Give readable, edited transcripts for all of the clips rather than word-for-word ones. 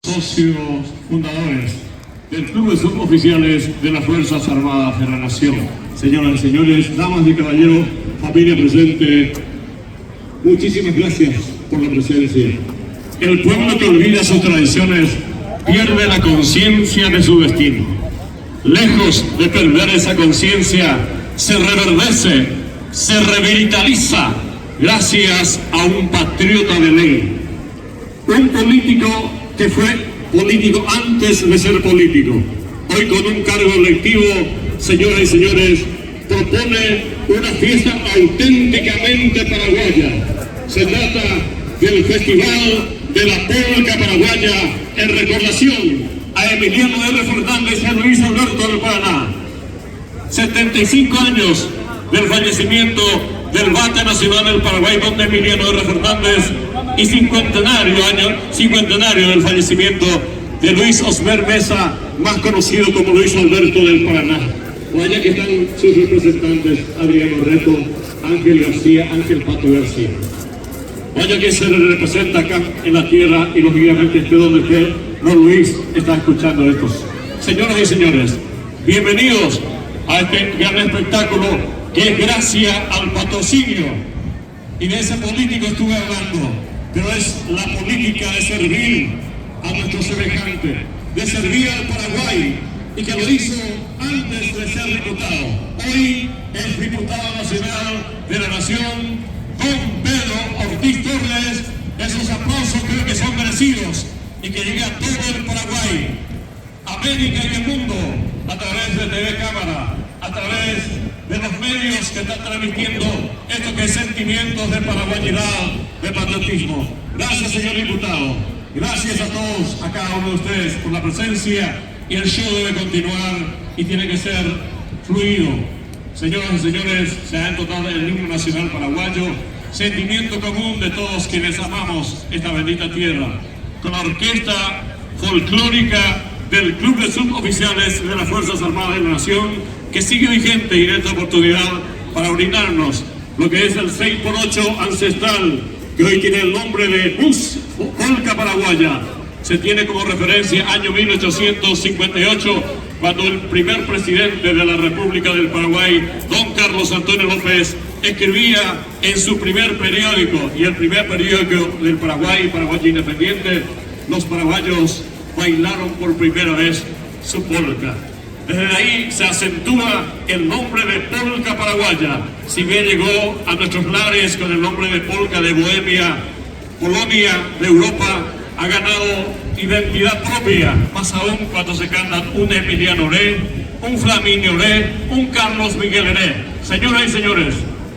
Socios fundadores del Club de Suboficiales de las Fuerzas Armadas de la Nación. Señoras y señores, damas y caballeros, familia presente, muchísimas gracias por la presencia. El pueblo que olvida sus tradiciones pierde la conciencia de su destino. Lejos de perder esa conciencia, se reverdece, se revitaliza gracias a un patriota de ley. Un político que fue político antes de ser político. Hoy con un cargo electivo, señoras y señores, propone una fiesta auténticamente paraguaya. Se trata del Festival de la Polca Paraguaya en recordación a Emiliano R. Fernández y a Luis Alberto del Paraná. 75 años del fallecimiento del Bate Nacional del Paraguay, don Emiliano R. Fernández, y cincuentenario del fallecimiento de Luis Osmer Mesa, más conocido como Luis Alberto del Paraná. Vaya que están sus representantes, Adrián Orreto, Ángel García, Ángel Pato García. Vaya que se representa acá en la tierra y lógicamente esté donde esté, don Luis está escuchando esto. Señoras y señores, bienvenidos a este gran espectáculo que es gracias al patrocinio, y de ese político estuve hablando, pero es la política de servir a nuestro semejante, de servir al Paraguay, y que lo hizo antes de ser diputado. Hoy es diputado nacional de la Nación, don Pedro Ortiz Torres. Esos aplausos creo que son merecidos y que llegue a todo el Paraguay, América y el mundo, a través de TV Cámara, a través de los medios que están transmitiendo esto que es sentimientos de paraguayidad, de patriotismo. Gracias, señor diputado. Gracias a todos, a cada uno de ustedes por la presencia, y el show debe continuar y tiene que ser fluido. Señoras y señores, se ha entonado el himno nacional paraguayo, sentimiento común de todos quienes amamos esta bendita tierra, con la orquesta folclórica del Club de Suboficiales de las Fuerzas Armadas de la Nación, que sigue vigente y en esta oportunidad para brindarnos lo que es el 6x8 ancestral, que hoy tiene el nombre de Polca Paraguaya. Se tiene como referencia año 1858, cuando el primer presidente de la República del Paraguay, don Carlos Antonio López, escribía en su primer periódico, y el primer periódico del Paraguay, Paraguay Independiente, los paraguayos bailaron por primera vez su polca. Desde ahí se acentúa el nombre de Polca Paraguaya, si bien llegó a nuestros lares con el nombre de Polca de Bohemia, Polonia, de Europa, ha ganado identidad propia, más aún cuando se cantan un Emiliano Oré, un Flaminio Oré, un Carlos Miguel Oré. Señoras y señores,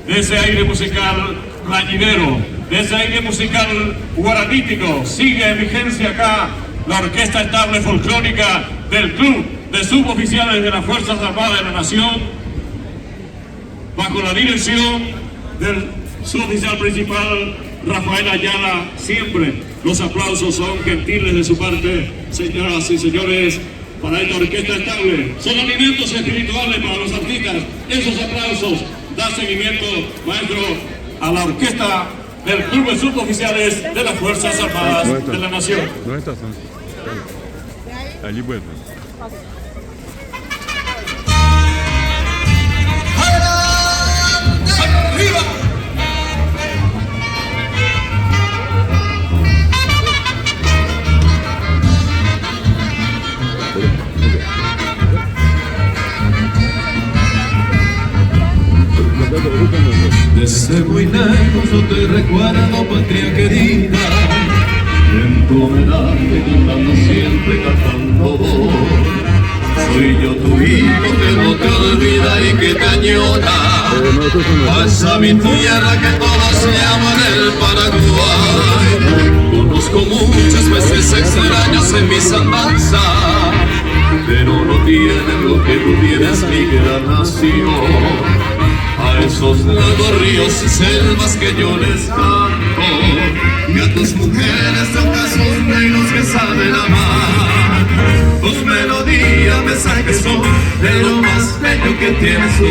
de ese aire musical plañidero, de ese aire musical guaranítico, sigue en vigencia acá la Orquesta Estable Folclórica del Club de Suboficiales de las Fuerzas Armadas de la Nación, bajo la dirección del suboficial principal Rafael Ayala. Siempre los aplausos son gentiles de su parte, señoras y señores, para esta Orquesta Estable. Son alimentos espirituales para los artistas. Esos aplausos dan seguimiento, maestro, a la orquesta del Club de Suboficiales de las Fuerzas Armadas de la Nación. ¿Dónde estás? Allí vuelve. Desde muy lejos yo te recuerdo, patria querida, en tu homenaje cantando siempre, cantando vos. Soy yo tu hijo que no te olvida y que te añora. Pasa mi tierra que todos llaman el Paraguay. Conozco muchas veces extraños en mis andanzas, pero no tienen lo que tú tienes, mi gran nación. A esos lagos, ríos y selvas que yo les canto, y a tus mujeres de ojos negros que saben amar. tus melodías, mensajes son de lo más bello que tienes tú.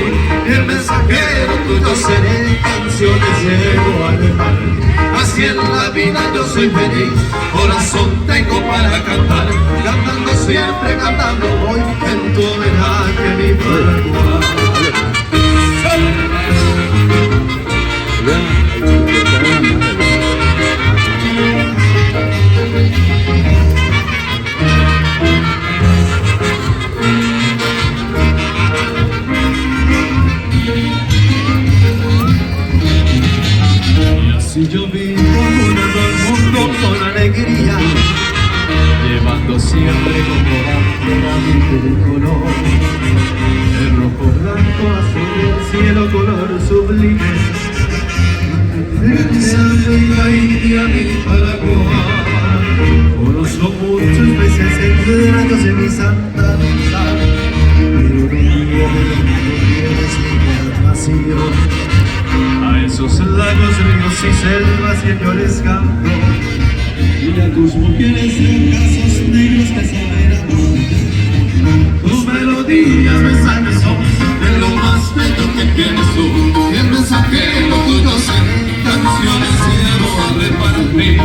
El mensajero tuyo seré, canciones llevo a dejar. Así en la vida yo soy feliz, corazón tengo para cantar, cantando siempre, cantando hoy en tu homenaje mi Paraguay. Y yo vivo unando al mundo con alegría, llevando siempre como bandera mi color, el rojo, blanco, azul, el cielo color sublime, el la India mi Paraguay. Conozco muchas veces en rayos de mi santa misa, pero un día es mi nación. A esos lagos, ríos y selvas que yo les canto, y a tus mujeres de casos negros que saben amor. Tus melodías, mensajes son de lo más bello que tienes tú. Y el mensajero tuyo seré, canciones llevo a repartir.